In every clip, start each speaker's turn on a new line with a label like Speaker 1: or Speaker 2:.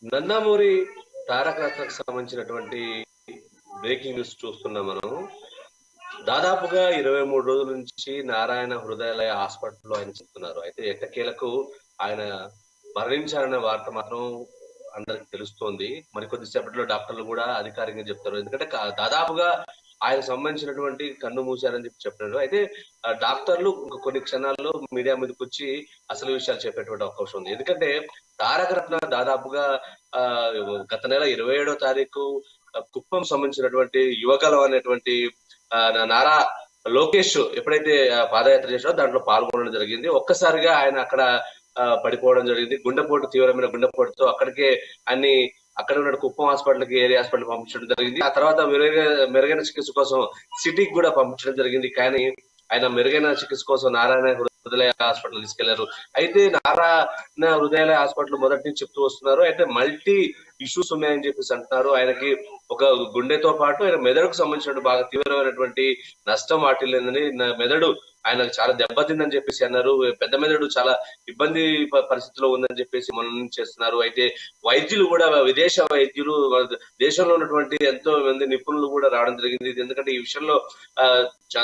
Speaker 1: నందమూరి తారక రత్నకు సంబంధించినటువంటి breaking news చూస్తున్నాం మనం. దాదాపుగా 23 రోజుల నుంచి నారాయణ హృదయాలయ హాస్పిటల్లో ఆయన చెప్తున్నారు. అయితే ఎట్టకేలకు ఆయన మరణించారనే వార్త మాత్రం అందరికి తెలుస్తోంది. మరి కొద్దిసేపట్లో డాక్టర్లు కూడా అధికారికంగా చెప్తారు. ఎందుకంటే దాదాపుగా ఆయన సంబంధించినటువంటి కన్ను మూసారని చెప్పారు. అయితే డాక్టర్లు కొన్ని క్షణాల్లో మీడియా మీదకి వచ్చి అసలు విషయాలు చెప్పేటువంటి అవకాశం ఉంది. ఎందుకంటే తారక రత్న దాదాపుగా గత నెల 27వ తారీఖు కుప్పం సంబంధించినటువంటి యువగలం అనేటువంటి నారా లోకేష్ ఎప్పుడైతే పాదయాత్ర చేశారో దాంట్లో పాల్గొనడం జరిగింది. ఒక్కసారిగా ఆయన అక్కడ పడిపోవడం జరిగింది. గుండెపోటు, తీవ్రమైన గుండెపోటుతో అక్కడికే అన్ని అక్కడ ఉన్న కుప్పం హాస్పిటల్కి, ఏరియా హాస్పిటల్ పంపించడం జరిగింది. ఆ తర్వాత మెరుగైన చికిత్స కోసం సిటీకి కూడా పంపించడం జరిగింది. కానీ ఆయన మెరుగైన చికిత్స కోసం నారాయణ హృదయాలయ హాస్పిటల్ తీసుకెళ్లారు. అయితే నారాయణ హృదయాలయ హాస్పిటల్ మొదటి నుంచి చెప్తూ వస్తున్నారు. అయితే మల్టీ ఇష్యూస్ ఉన్నాయని చెప్పేసి అంటున్నారు. ఆయనకి ఒక గుండెతో పాటు ఆయన మెదడుకు సంబంధించిన బాగా తీవ్రమైనటువంటి నష్టం వాటిల్లిందని, మెదడు ఆయనకు చాలా దెబ్బతిందని చెప్పేసి అన్నారు. పెద్ద మెదడు చాలా ఇబ్బంది పరిస్థితిలో ఉందని చెప్పేసి మనం చేస్తున్నారు. అయితే వైద్యులు కూడా, విదేశ వైద్యులు, దేశంలో ఉన్నటువంటి ఎంతో మంది నిపుణులు కూడా రావడం జరిగింది. ఎందుకంటే ఈ విషయంలో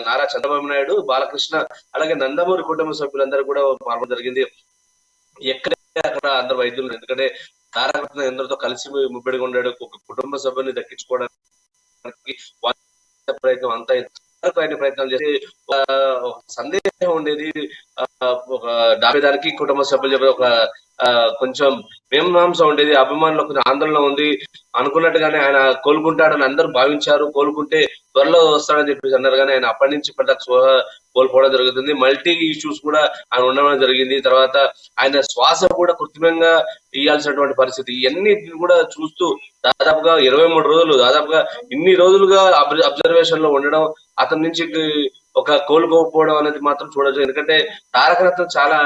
Speaker 1: నారా చంద్రబాబు నాయుడు, బాలకృష్ణ, అలాగే నందమూరి కుటుంబ సభ్యులందరూ కూడా పాల్గొనడం జరిగింది. ఎక్కడైతే అక్కడ అందరు వైద్యులు, ఎందుకంటే తారక రత్న ఎందరితో కలిసి ముబ్బడిగా ఉన్నాడు. ఒక కుటుంబ సభ్యుల్ని దక్కించుకోవడానికి ప్రయత్నం అంతా ప్రయత్నం చేసి సందేహం ఉండేది. ఒక దానికి కుటుంబ సభ్యులు ఒక కొంచెం మేమాంసం ఉండేది, అభిమానులు కొంచెం ఆందోళన ఉంది. అనుకున్నట్టుగానే ఆయన కోలుకుంటాడని అందరూ భావించారు. కోలుకుంటే త్వరలో వస్తాడని చెప్పేసి అన్నారు, కానీ ఆయన అప్పటి నుంచి కోల్పోవడం జరుగుతుంది. మల్టీ ఇష్యూస్ కూడా ఆయన ఉండడం జరిగింది. తర్వాత ఆయన శ్వాస కూడా కృత్రిమంగా ఇయ్యాల్సినటువంటి పరిస్థితి, ఇవన్నీ కూడా చూస్తూ దాదాపుగా 23 రోజులు, దాదాపుగా ఇన్ని రోజులుగా అబ్జర్వేషన్ లో ఉండడం, అతని నుంచి ఒక కోలుకోకపోవడం అనేది మాత్రం చూడొచ్చు. ఎందుకంటే తారక రత్న చాలా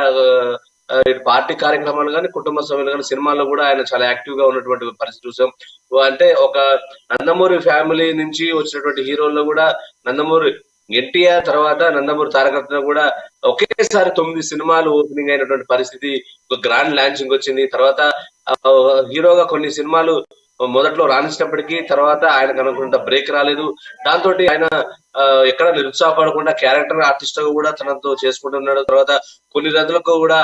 Speaker 1: పార్టీ కార్యక్రమాలు కానీ, కుటుంబ సభ్యులు కానీ, సినిమాల్లో కూడా ఆయన చాలా యాక్టివ్ గా ఉన్నటువంటి పరిస్థితి చూసాం. అంటే ఒక నందమూరి ఫ్యామిలీ నుంచి వచ్చినటువంటి హీరోల్లో కూడా నందమూరి ఎన్టీఆర్ తర్వాత నందమూరి తారక రత్న కూడా ఒకేసారి 9 సినిమాలు ఓపెనింగ్ అయినటువంటి పరిస్థితి, ఒక గ్రాండ్ లాంచింగ్ వచ్చింది. తర్వాత హీరోగా కొన్ని సినిమాలు మొదట్లో రాణించినప్పటికీ తర్వాత ఆయనకు అనుకున్న బ్రేక్ రాలేదు. దాంతో ఆయన ఎక్కడ నిరుత్సాహపడకుండా క్యారెక్టర్ ఆర్టిస్ట్ గా కూడా తనతో చేసుకుంటున్నాడు. తర్వాత కొన్ని రోజులకు కూడా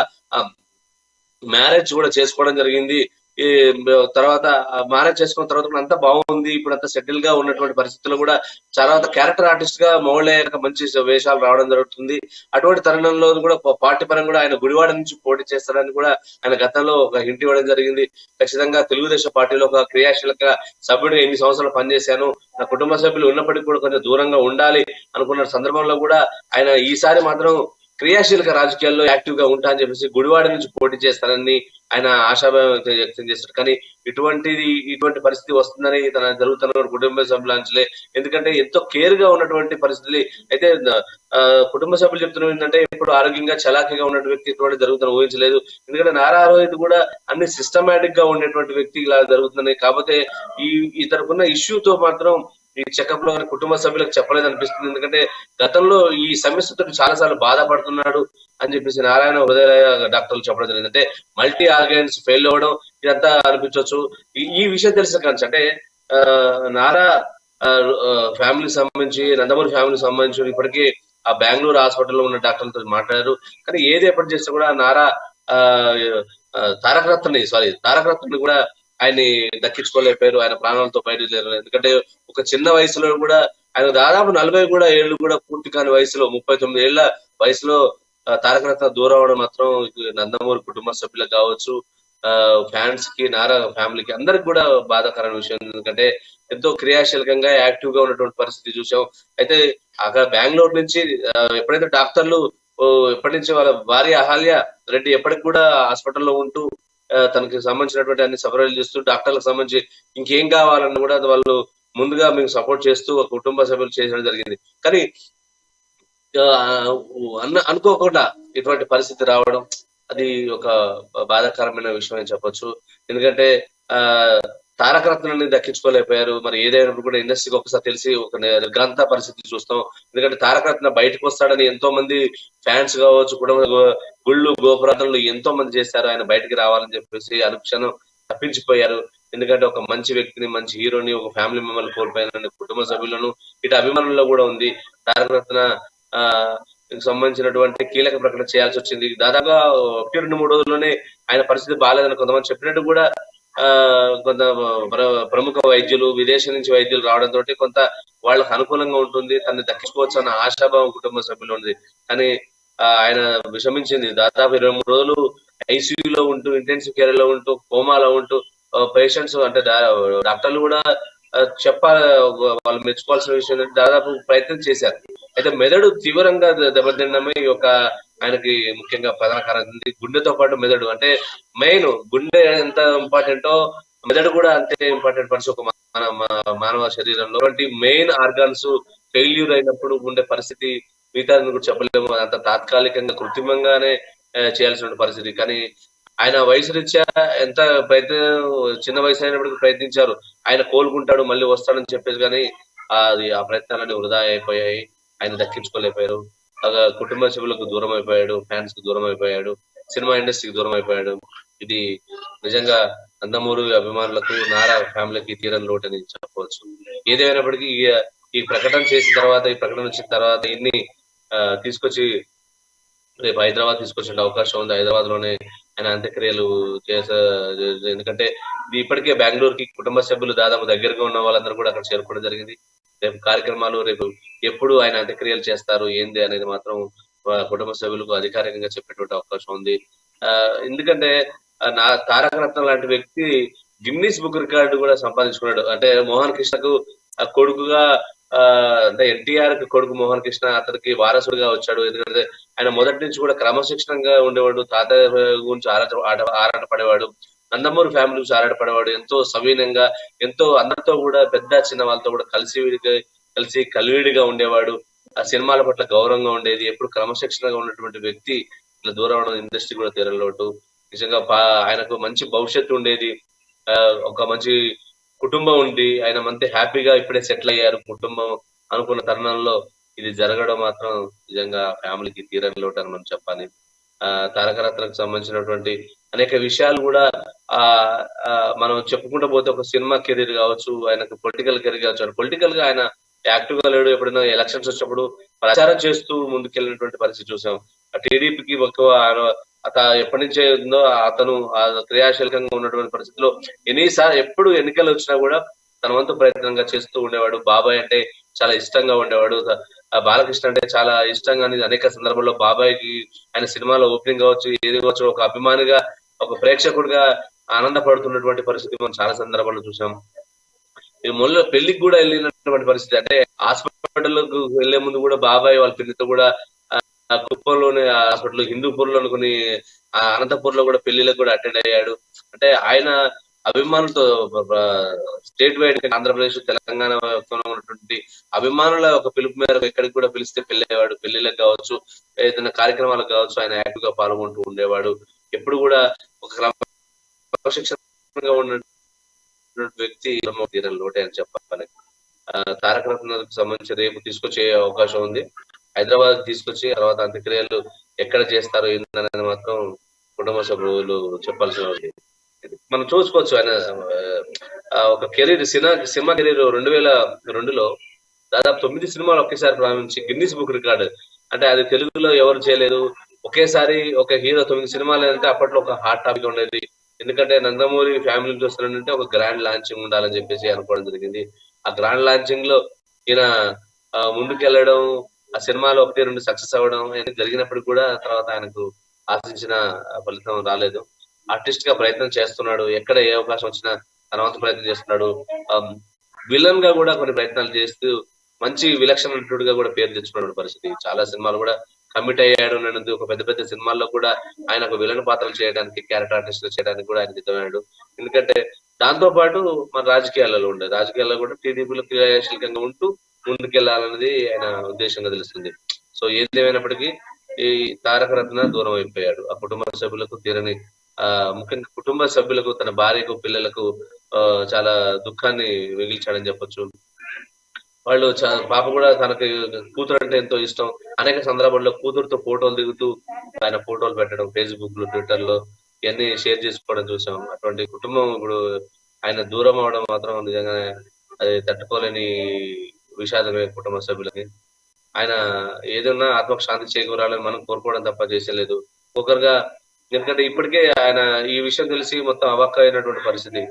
Speaker 1: మ్యారేజ్ కూడా చేసుకోవడం జరిగింది. ఈ తర్వాత మ్యారేజ్ చేసుకున్న తర్వాత కూడా అంతా బాగుంది. ఇప్పుడు అంతా సెటిల్ గా ఉన్నటువంటి పరిస్థితుల్లో కూడా తర్వాత క్యారెక్టర్ ఆర్టిస్ట్ గా మౌళయ్య మంచి వేషాలు రావడం జరుగుతుంది. అటువంటి తరుణంలో కూడా పార్టీ పరంగా కూడా ఆయన గుడివాడ నుంచి పోటీ చేస్తాడని కూడా ఆయన గతంలో ఒక హింట్ ఇవ్వడం జరిగింది. ఖచ్చితంగా తెలుగుదేశం పార్టీలో ఒక క్రియాశీలక సభ్యుడిగా ఎన్ని సంవత్సరాలు పనిచేశాను, నా కుటుంబ సభ్యులు ఉన్నప్పటికీ కూడా కొంచెం దూరంగా ఉండాలి అనుకున్న సందర్భంలో కూడా ఆయన ఈసారి మాత్రం క్రియాశీలక రాజకీయాల్లో యాక్టివ్ గా ఉంటా అని చెప్పేసి గుడివాడ నుంచి పోటీ చేస్తానని ఆయన ఆశాభావం వ్యక్తం చేశారు. కానీ ఇటువంటి పరిస్థితి వస్తుందని తన జరుగుతున్న కుటుంబ సభ్యులంచలే. ఎందుకంటే ఎంతో కేర్ గా ఉన్నటువంటి పరిస్థితులు అయితే కుటుంబ సభ్యులు చెప్తున్నారు ఏంటంటే, ఇప్పుడు ఆరోగ్యంగా చలాకీగా ఉన్నటువంటి వ్యక్తి ఇటువంటి జరుగుతున్న ఊహించలేదు. ఎందుకంటే నారా రోహిత్ కూడా అన్ని సిస్టమేటిక్ గా ఉండేటువంటి వ్యక్తి ఇలా జరుగుతున్నాయి. కాకపోతే ఇతరుకున్న ఇష్యూతో మాత్రం ఈ చెకప్ లో కుటుంబ సభ్యులకు చెప్పలేదు అనిపిస్తుంది. ఎందుకంటే గతంలో ఈ సమస్యతో చాలా సార్లు బాధపడుతున్నాడు అని చెప్పేసి నారాయణ హృదయ డాక్టర్లు చెప్పడం జరిగింది. అంటే మల్టీ ఆర్గాన్స్ ఫెయిల్ అవ్వడం ఇదంతా అనిపించవచ్చు. ఈ విషయం తెలిసిన కానీ అంటే నారా ఫ్యామిలీకి సంబంధించి, నందమూరి ఫ్యామిలీకి సంబంధించి ఇప్పటికీ ఆ బెంగళూరు హాస్పిటల్లో ఉన్న డాక్టర్లతో మాట్లాడారు. కానీ ఏది ఎప్పటి చేస్తే కూడా నారా తారక రత్నని కూడా ఆయన్ని దక్కించుకోలేకపోయారు. ఆయన ప్రాణాలతో బయటకు. ఎందుకంటే ఒక చిన్న వయసులో కూడా ఆయన దాదాపు 40 కూడా ఏళ్ళు కూడా పూర్తి కాని వయసులో 39 ఏళ్ల వయసులో తారక రత్న దూరం అవడం మాత్రం నందమూరి కుటుంబ సభ్యులకు కావచ్చు, ఫ్యాన్స్ కి, నారా ఫ్యామిలీకి అందరికి కూడా బాధాకరమైన విషయం. ఎందుకంటే ఎంతో క్రియాశీలకంగా యాక్టివ్ గా ఉన్నటువంటి పరిస్థితి చూసాం. అయితే అక్కడ బెంగళూరు నుంచి ఎప్పుడైతే డాక్టర్లు ఎప్పటి నుంచి వాళ్ళ భార్య అహల్య రెడ్డి ఎప్పటికి కూడా హాస్పిటల్లో ఉంటూ తనకి సంబంధించినటువంటి అన్ని సపరేలు చేస్తూ డాక్టర్లకు సంబంధించి ఇంకేం కావాలని కూడా వాళ్ళు ముందుగా మేము సపోర్ట్ చేస్తూ ఒక కుటుంబ సభ్యులు చేయడం జరిగింది. కానీ అనుకోకుండా ఇటువంటి పరిస్థితి రావడం అది ఒక బాధాకరమైన విషయం అని చెప్పొచ్చు. ఎందుకంటే తారక రత్నాన్ని దక్కించుకోలేకపోయారు. మరి ఏదైనా కూడా ఇండస్ట్రీకి ఒకసారి తెలిసి ఒక నిర్ఘాంత పరిస్థితి చూస్తాం. ఎందుకంటే తారక రత్న బయటకు వస్తాడని ఎంతో మంది ఫ్యాన్స్ కావచ్చు, కుటుంబ గుళ్ళు గోపురాలు ఎంతో మంది చేశారు ఆయన బయటికి రావాలని చెప్పేసి. అనుక్షణం తప్పించిపోయారు. ఎందుకంటే ఒక మంచి వ్యక్తిని, మంచి హీరోని, ఒక ఫ్యామిలీ మెంబర్లు కోల్పోయిన కుటుంబ సభ్యులను ఇటు అభిమానుల్లో కూడా ఉంది. తారక రత్న సంబంధించినటువంటి కీలక ప్రకటన చేయాల్సి వచ్చింది. దాదాపుగా 1-2 రోజుల్లోనే ఆయన పరిస్థితి బాగాలేదని కొంతమంది చెప్పినట్టు కూడా కొంత ప్రముఖ వైద్యులు, విదేశీ నుంచి వైద్యులు రావడంతో కొంత వాళ్ళకు అనుకూలంగా ఉంటుంది, తనని దక్కించుకోవచ్చు అన్న ఆశాభావం కుటుంబ సభ్యులు ఉంది. కానీ ఆయన విషమించింది. దాదాపు 23 రోజులు ఐసీయూలో ఉంటూ, ఇంటెన్సివ్ కేర్ లో ఉంటూ, కోమాలో ఉంటూ పేషెంట్స్ అంటే డాక్టర్లు కూడా చెప్పాలి, వాళ్ళు మెచ్చుకోవాల్సిన విషయం దాదాపు ప్రయత్నం చేశారు. అయితే మెదడు తీవ్రంగా దెబ్బతిన్నమే ఈ యొక్క ఆయనకి ముఖ్యంగా ప్రధాన కారణం. గుండెతో పాటు మెదడు, అంటే మెయిన్ గుండె ఎంత ఇంపార్టెంటో మెదడు కూడా అంతే ఇంపార్టెంట్ పరిస్థితి ఒక మానవ శరీరంలో. మెయిన్ ఆర్గాన్స్ ఫెయిల్యూర్ అయినప్పుడు ఉండే పరిస్థితి మిగతా కూడా చెప్పలేము. అంత తాత్కాలికంగా కృత్రిమంగానే చేయాల్సిన పరిస్థితి. కానీ ఆయన వయసు రీత్యా ఎంత చిన్న వయసు అయినప్పటికీ ప్రయత్నించారు. ఆయన కోలుకుంటాడు, మళ్ళీ వస్తాడని చెప్పేసి, కానీ ఆ ప్రయత్నాలన్నీ వృధా అయిపోయాయి. ఆయన దక్కించుకోలేకపోయారు. కుటుంబ సభ్యులకు దూరం అయిపోయాడు, ఫ్యాన్స్ కు దూరం అయిపోయాడు, సినిమా ఇండస్ట్రీకి దూరం అయిపోయాడు. ఇది నిజంగా నందమూరి అభిమానులకు, నారా ఫ్యామిలీకి తీరని లోటు అని చెప్పవచ్చు. ఏదేమైనప్పటికీ ఈ ప్రకటన చేసిన తర్వాత, ఈ ప్రకటన వచ్చిన తర్వాత ఇన్ని తీసుకొచ్చి రేపు హైదరాబాద్ తీసుకొచ్చే అవకాశం ఉంది. హైదరాబాద్ లోనే ఆయన అంత్యక్రియలు ఎందుకంటే ఇది ఇప్పటికే బెంగళూరుకి కుటుంబ సభ్యులు దాదాపు దగ్గరగా ఉన్న వాళ్ళందరూ కూడా అక్కడ చేరుకోవడం జరిగింది. రేపు కార్యక్రమాలు, రేపు ఎప్పుడు ఆయన అంత్యక్రియలు చేస్తారు ఏంది అనేది మాత్రం కుటుంబ సభ్యులకు అధికారికంగా చెప్పేటువంటి అవకాశం ఉంది. ఎందుకంటే తారక రత్నం లాంటి వ్యక్తి గిన్నీస్ బుక్ రికార్డు కూడా సంపాదించుకున్నాడు. అంటే మోహన్ కృష్ణకు కొడుకుగా అంటే ఎన్టీఆర్ కి కొడుకు మోహన్ కృష్ణ అతనికి వారసుడిగా వచ్చాడు. ఎందుకంటే ఆయన మొదటి నుంచి కూడా క్రమశిక్షణంగా ఉండేవాడు. తాతయ్య గురించి ఆరాట పడేవాడు. నందమూరి ఫ్యామిలీ గురించి ఆరాట పడేవాడు. ఎంతో సవీనంగా, ఎంతో అందరితో కూడా పెద్ద చిన్న వాళ్ళతో కూడా కలిసి కలివిడిగా ఉండేవాడు. ఆ సినిమాల పట్ల గౌరవంగా ఉండేది. ఎప్పుడు క్రమశిక్షణగా ఉన్నటువంటి వ్యక్తి ఇట్లా దూరం అవడం ఇండస్ట్రీ కూడా తీరలోటు. నిజంగా ఆయనకు మంచి భవిష్యత్తు ఉండేది. ఒక మంచి కుటుంబం ఉంది. ఆయన మంచి హ్యాపీగా ఇప్పుడే సెటిల్ అయ్యారు కుటుంబం అనుకున్న తరుణంలో ఇది జరగడం మాత్రం నిజంగా ఫ్యామిలీకి తీరని లోటు అని మనం చెప్పాలి. తారక రత్నకు సంబంధించినటువంటి అనేక విషయాలు కూడా మనం చెప్పుకుంటూ పోతే ఒక సినిమా కెరీర్ కావచ్చు, ఆయనకు పొలిటికల్ కెరీర్ కావచ్చు. పొలిటికల్ గా ఆయన యాక్టివ్ గా లేడు. ఎప్పుడైనా ఎలక్షన్స్ వచ్చినప్పుడు ప్రచారం చేస్తూ ముందుకెళ్ళినటువంటి పరిస్థితి చూసాం. టీడీపీకి ఎప్పటి నుంచే ఉందో అతను క్రియాశీలకంగా ఉన్నటువంటి పరిస్థితిలో ఎన్నిసార్లు ఎప్పుడు ఎన్నికలు వచ్చినా కూడా తన వంతు ప్రయత్నంగా చేస్తూ ఉండేవాడు. బాబాయ్ అంటే చాలా ఇష్టంగా ఉండేవాడు. బాలకృష్ణ అంటే చాలా ఇష్టంగా అనేక సందర్భాల్లో బాబాయ్కి ఆయన సినిమాలో ఓపెనింగ్ కావచ్చు, ఏది కావచ్చు, ఒక అభిమానిగా, ఒక ప్రేక్షకుడిగా ఆనందపడుతున్నటువంటి పరిస్థితి మనం చాలా సందర్భాల్లో చూసాం. ఈ మొన్న పెళ్లికి కూడా వెళ్ళినటువంటి పరిస్థితి. అంటే హాస్పిటల్కు వెళ్లే ముందు కూడా బాబాయ్ వాళ్ళ పెళ్లితో కూడా కుప్పంలోని హాస్పిటల్, హిందూపూర్ లోని కొన్ని అనంతపూర్ లో కూడా పెళ్లిలకు కూడా అటెండ్ అయ్యాడు. అంటే ఆయన అభిమానులతో స్టేట్ వైడ్ ఆంధ్రప్రదేశ్, తెలంగాణ ఉన్నటువంటి అభిమానుల ఒక పిలుపు మేరకు ఎక్కడికి కూడా పిలిస్తే పెళ్ళేవాడు. పెళ్లిళ్ళకి కావచ్చు, ఏదైనా కార్యక్రమాలకు కావచ్చు, ఆయన యాక్టివ్ గా పాల్గొంటూ ఉండేవాడు. ఎప్పుడు కూడా ఒక క్రమశిక్షణగా ఉన్న వ్యక్తి లోటే అని చెప్పాలి. తారక రత్నాలకు సంబంధించి రేపు తీసుకొచ్చే అవకాశం ఉంది. హైదరాబాద్ తీసుకొచ్చి తర్వాత అంత్యక్రియలు ఎక్కడ చేస్తారో ఏంటనేది మాత్రం కుటుంబ సభ్యులు చెప్పాల్సిన మనం చూసుకోవచ్చు. ఆయన ఒక కెరీర్, సినిమా కెరీర్ 2002లో దాదాపు 9 సినిమాలు ఒకేసారి ప్రారంభించి గిన్నిస్ బుక్ రికార్డు. అంటే అది తెలుగులో ఎవరు చేయలేదు. ఒకేసారి ఒక హీరో 9 సినిమాలు అంటే అప్పట్లో ఒక హాట్ టాపిక్ ఉండేది. ఎందుకంటే నందమూరి ఫ్యామిలీ నుంచి వస్తున్నాడంటే ఒక గ్రాండ్ లాంచింగ్ ఉండాలని చెప్పేసి అనుకోవడం జరిగింది. ఆ గ్రాండ్ లాంచింగ్ లో ఈయన ముందుకెళ్లడం, ఆ సినిమాలో 1-2 సక్సెస్ అవ్వడం జరిగినప్పుడు కూడా తర్వాత ఆయనకు ఆశించిన ఫలితం రాలేదు. ఆర్టిస్ట్ గా ప్రయత్నం చేస్తున్నాడు. ఎక్కడ ఏ అవకాశం వచ్చినా తన వంతు ప్రయత్నం చేస్తున్నాడు. విలన్ గా కూడా కొన్ని ప్రయత్నాలు చేస్తూ మంచి విలక్షణ నటుడుగా కూడా పేరు తెచ్చుకున్న పరిస్థితి. చాలా సినిమాలు కూడా కమిట్ అయ్యాడు. నేను ఒక పెద్ద సినిమాల్లో కూడా ఆయన ఒక విలన్ పాత్రలు చేయడానికి, క్యారెక్టర్ ఆర్టిస్ట్ చేయడానికి కూడా ఆయన సిద్ధమయ్యాడు. ఎందుకంటే దాంతో పాటు మన రాజకీయాలలో ఉండే రాజకీయాల్లో కూడా టీడీపీలో క్రియాశీలకంగా ఉంటూ ముందుకెళ్లాలన్నది ఆయన ఉద్దేశంగా తెలుస్తుంది. సో ఏదేమైనప్పటికీ ఈ తారక రత్న దూరం అయిపోయాడు. ఆ కుటుంబ సభ్యులకు తీరని, ముఖ్యంగా కుటుంబ సభ్యులకు, తన భార్యకు, పిల్లలకు చాలా దుఃఖాన్ని మిగిల్చాడని చెప్పొచ్చు. వాళ్ళు పాప కూడా తనకి కూతురు అంటే ఎంతో ఇష్టం. అనేక సందర్భాల్లో కూతురుతో ఫోటోలు దిగుతూ ఆయన ఫోటోలు పెట్టడం ఫేస్బుక్ లో, ట్విట్టర్ లో ఇవన్నీ షేర్ చేసుకోవడం చూసాం. అటువంటి కుటుంబం ఇప్పుడు ఆయన దూరం అవడం మాత్రం నిజంగా అది తట్టుకోలేని విషాదమే కుటుంబ సభ్యులకి. ఆయన ఏదన్నా ఆత్మకు శాంతి చేకూరాలని మనం కోరుకోవడం తప్ప చేసేలేదు. ఒకరుగా, ఎందుకంటే ఇప్పటికే ఆయన ఈ విషయం తెలిసి మొత్తం అవాక్క అయినటువంటి పరిస్థితి.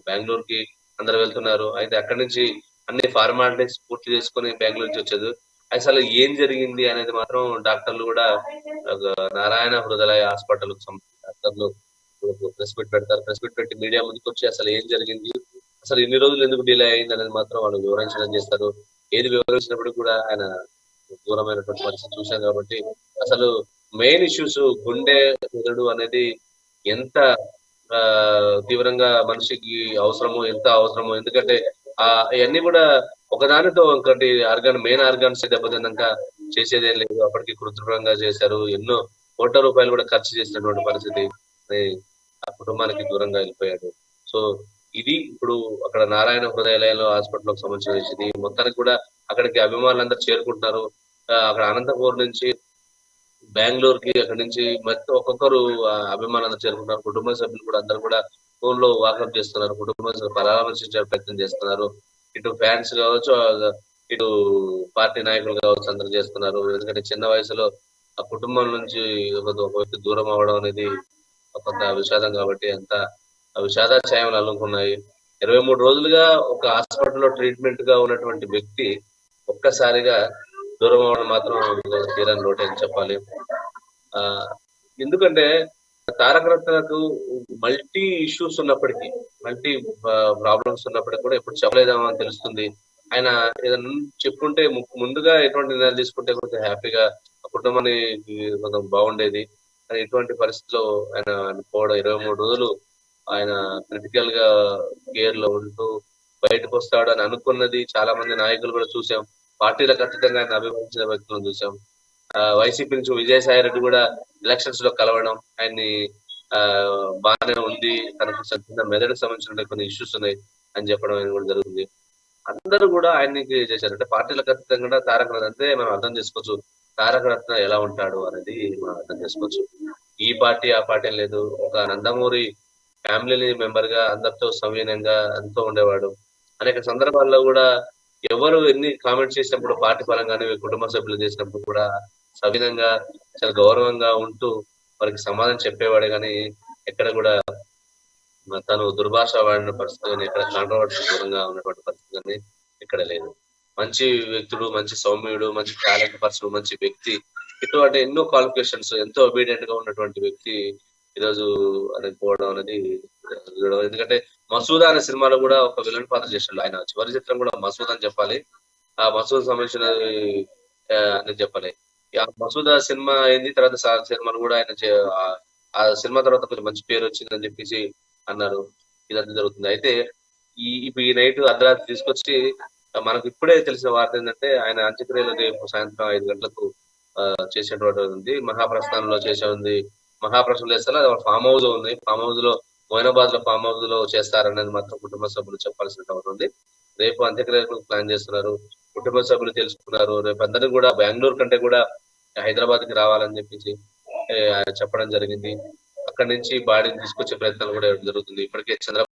Speaker 1: బెంగళూరుకి అందరు వెళ్తున్నారు. అయితే అక్కడి నుంచి అన్ని ఫార్మాలిటీస్ పూర్తి చేసుకుని బెంగళూరు నుంచి వచ్చేది. అసలు ఏం జరిగింది అనేది మాత్రం డాక్టర్లు కూడా నారాయణ హృదయ హాస్పిటల్ డాక్టర్లు ప్రెస్ మీట్ పెడతారు. ప్రెస్ మీట్ పెట్టి మీడియా ముందుకు వచ్చి అసలు ఏం జరిగింది, అసలు ఇన్ని రోజులు ఎందుకు డిలే అయింది అనేది మాత్రం వాళ్ళు వివరించడం చేస్తారు. ఏది వివరించినప్పుడు కూడా ఆయన దూరమైనటువంటి పరిస్థితి చూశాం. కాబట్టి అసలు మెయిన్ ఇష్యూస్ గుండె మెదడు అనేది ఎంత తీవ్రంగా మనిషికి అవసరమో, ఎంత అవసరమో. ఎందుకంటే ఇవన్నీ కూడా ఒకదానితో ఒకటి మెయిన్ ఆర్గాన్స్ దెబ్బతిన్నాక చేసేదేం లేదు. అప్పటికి కృత్రిమంగా చేశారు. ఎన్నో కోట్ల రూపాయలు కూడా ఖర్చు చేసినటువంటి పరిస్థితి. ఆ కుటుంబానికి దూరంగా వెళ్ళిపోయాడు. సో ఇది ఇప్పుడు అక్కడ నారాయణ హృదయాలయంలో హాస్పిటల్ సంబంధించిన ఇది మొత్తానికి కూడా అక్కడికి అభిమానులందరూ చేరుకుంటున్నారు. అక్కడ అనంతపూర్ నుంచి బెంగళూరుకి, అక్కడి నుంచి మొత్తం ఒక్కొక్కరు అభిమానులందరూ చేరుకుంటున్నారు. కుటుంబ సభ్యులు కూడా అందరూ కూడా ఫోన్ లో వాకప్ చేస్తున్నారు. కుటుంబ సభ్యులు పరామర్శించే ప్రయత్నం చేస్తున్నారు. ఇటు ఫ్యాన్స్ కావచ్చు, ఇటు పార్టీ నాయకులు కావచ్చు, అందరూ చేస్తున్నారు. ఎందుకంటే చిన్న వయసులో ఆ కుటుంబం నుంచి ఒక వ్యక్తి దూరం అవడం అనేది కొంత విషాదం. కాబట్టి అంత విషాదాఛాయలు అల్లుకున్నాయి. 23 రోజులుగా ఒక హాస్పిటల్లో ట్రీట్మెంట్ గా ఉన్నటువంటి వ్యక్తి ఒక్కసారిగా దూరం అవడం మాత్రం తీరని లోటే అని చెప్పాలి. ఎందుకంటే తారక రత్నకు మల్టీ ఇష్యూస్ ఉన్నప్పటికీ, మల్టీ ప్రాబ్లమ్స్ ఉన్నప్పటికీ కూడా ఎప్పుడు చెప్పలేదేమో అని తెలుస్తుంది. ఆయన ఏదన్నా చెప్పుంటే ముందుగా ఎటువంటి నిర్ణయాలు తీసుకుంటే కొంచెం హ్యాపీగా ఆ కుటుంబాన్ని కొంచెం బాగుండేది. కానీ ఎటువంటి పరిస్థితిలో ఆయన పోవడం 23 రోజులు ఆయన క్రిటికల్ గా కేర్ లో ఉంటూ బయటకు వస్తాడు అని అనుకున్నది చాలా మంది నాయకులు కూడా చూసాం. పార్టీలకు అతీతంగా ఆయన అభిమానించిన వ్యక్తులను చూసాం. వైసీపీ నుంచి విజయసాయి రెడ్డి కూడా ఎలక్షన్స్ లో కలవడం, ఆయన్ని ఆ బాగానే ఉంది, తనకు చిన్న మెదడుకు సంబంధించిన కొన్ని ఇష్యూస్ ఉన్నాయి అని చెప్పడం అనేది కూడా జరుగుతుంది. అందరూ కూడా ఆయనకి చేశారు. అంటే పార్టీలకు అతీతంగా తారక రత్న అంటే మనం అర్థం చేసుకోవచ్చు తారక రత్న ఎలా ఉంటాడు అనేది మనం అర్థం చేసుకోవచ్చు. ఈ పార్టీ ఆ పార్టీ అని లేదు. ఒక నందమూరి ఫ్యామిలీ మెంబర్ గా అందరితో సవినయంగా ఎంతో ఉండేవాడు. అనేక సందర్భాల్లో కూడా ఎవరు ఎన్ని కామెంట్స్ చేసినప్పుడు పార్టీ పరంగానే కుటుంబ సభ్యులు చేసినప్పుడు కూడా సవినంగా చాలా గౌరవంగా ఉంటూ వారికి సమాధానం చెప్పేవాడే కానీ ఎక్కడ కూడా తను దుర్భాష వాడిన పరిస్థితి కానీ ఎక్కడ కాంట్రవర్సీ దూరంగా ఉన్నటువంటి పరిస్థితి కానీ ఇక్కడ లేదు. మంచి వ్యక్తుడు, మంచి సౌమ్యుడు, మంచి టాలెంట్ పర్సన్, మంచి వ్యక్తి, ఇటువంటి ఎన్నో క్వాలిఫికేషన్స్, ఎంతో ఒబీడియంట్ గా ఉన్నటువంటి వ్యక్తి ఈరోజు అనేది పోవడం అనేది ఎందుకంటే మసూదా అనే సినిమాలో కూడా ఒక విలన్ పాత్ర చేశాడు. ఆయన చివరి చిత్రం కూడా మసూద్ అని చెప్పాలి. ఆ మసూద్ సంబంధించిన అని చెప్పాలి. ఆ మసూదా సినిమా అయింది, తర్వాత సినిమాలు కూడా ఆయన ఆ సినిమా తర్వాత కొంచెం మంచి పేరు వచ్చిందని చెప్పేసి అన్నారు. ఇదంతా జరుగుతుంది. అయితే ఇప్పుడు ఈ నైట్ అర్ధరాత్రి తీసుకొచ్చి మనకు ఇప్పుడే తెలిసిన వార్త ఏంటంటే ఆయన అంత్యక్రియలు రేపు సాయంత్రం 5 గంటలకు చేసేటువంటి ఉంది. మహాప్రస్థానంలో చేసే ఉంది. మహాప్రస్థానం చేస్తారు, ఫామ్ హౌస్ ఉంది. ఫామ్ హౌస్ లో మొయినాబాద్ లో ఫామ్ హౌస్ లో చేస్తారనేది మాత్రం కుటుంబ సభ్యులు చెప్పాల్సిన అవసరం ఉంది. రేపు అంత్యక్రియలకు ప్లాన్ చేస్తున్నారు. కుటుంబ సభ్యులు తెలుసుకున్నారు. రేపు అందరినీ కూడా బెంగళూరు కంటే కూడా హైదరాబాద్ కి రావాలని చెప్పేసి చెప్పడం జరిగింది. అక్కడి నుంచి బాడీని తీసుకొచ్చే ప్రయత్నాలు కూడా జరుగుతుంది. ఇప్పటికే చంద్రబాబు